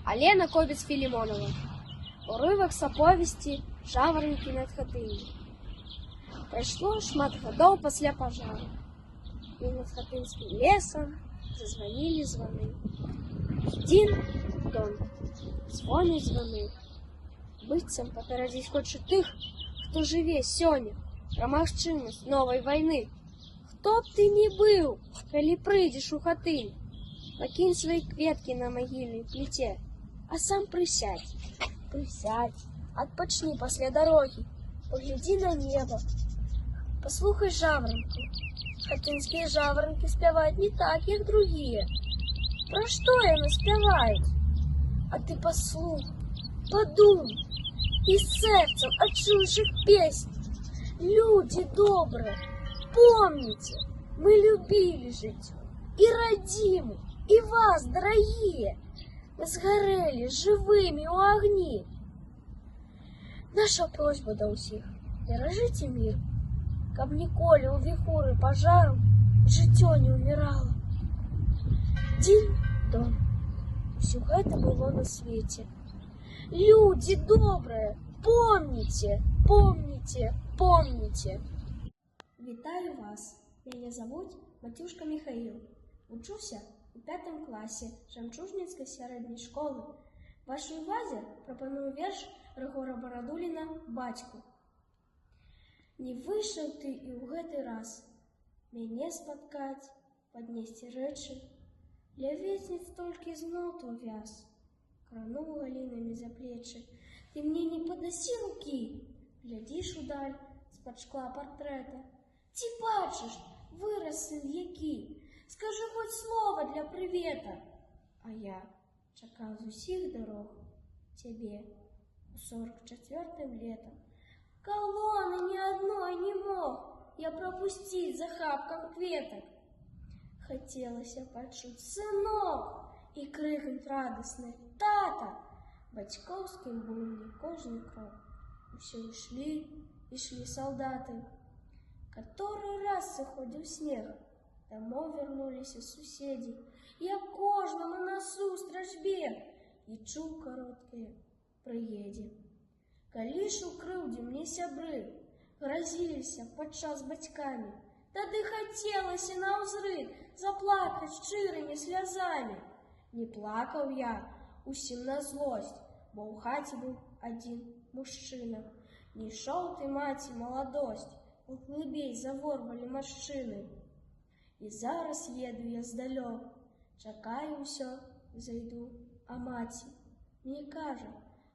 Алена Кобец-Филимонова. Уривок з оповісті «Жаворонки над хатиною». Пройшло шмат гадоў пасля пажару, і над хатынскім лесам зазванілі званы. Адзін дом звоняць званы, быццам паперадзіць хоча тых, хто жыве сёння, пра магчымасць новай вайны. Хто б ты ні быў, калі прыйдзеш у хатыню, пакінь свае кветкі на магільнай пліце, а сам прысядзь, адпачні пасля дарогі, паглядзі на неба, паслухай жаворонку. Хатынскія жаворонкі спяваюць не так, як другія. Пра што яны спяваюць? А ты паслухай, падумай, і сэрцам адчуеш іх песні. Людзі добрыя, помніце, мы любілі жыццё, і радзімы, і вас, дарагія, мы згарэлі жывымі ў агні. Наша просьба да ўсіх: беражыце мір, каб ніколі ў віхуры пажару жыццё не ўмірала. Адзін дом. Усё гэта было на свеце. Людзі добрыя, помніце, помніце, помніце. Вітаю вас. Мяне завуць Матюшка Михаил. Вучуся у 5 класе Жамчужніцкай сярэдняй школы. Вашай увазе прапаную верш Рыгора Барадуліна «Бацьку». Не выйшаў ты і ў гэты раз мяне спаткаць, паднесці рэчы. Ля весніц толькі зноў то вяз, крануў галінамі за плечы. Ты мне не падасі рукі, глядзіш удаль з-пад шкла партрэта. Ці бачыш, вырас сын які, скажы хоць слова для прывета. А я чакаў з усіх дарог цябе у 44-м летам. Калоны ні адной не мог я прапусціць за хапкам кветак. Хацелася пачуць сынок і крыкнуць радасны тата. Бацькоўскім быў кожны крок. Усё ішлі салдаты. Каторы раз сыходзіў снег, дамоў вярнуліся суседзі. Я кожнаму насустрач бег і чуў кароткае «прыедзе». Калі ж у крыўдзе мне сябры гразіліся падчас бацькамі, тады хацелася наўзрыд заплакаць шчырымі слязамі. Не плакаў я усім на злосць, бо ў хаце быў адзін мужчына. Не ішоў ты, маці, маладосць, глыбей заворвалі маршчыны. І зараз еду я здалёк, чакаю ўсё, зайду, а маці мне кажа: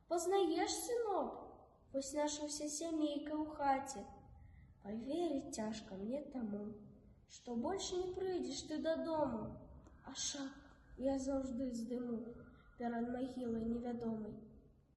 пазнаеш, сынок, вось наша ўся сямейка ў хаце. Паверыць цяжка мне таму, што больш не прыйдзеш ты дадому, а шаг я заўжды здыму перад магілай невядомай.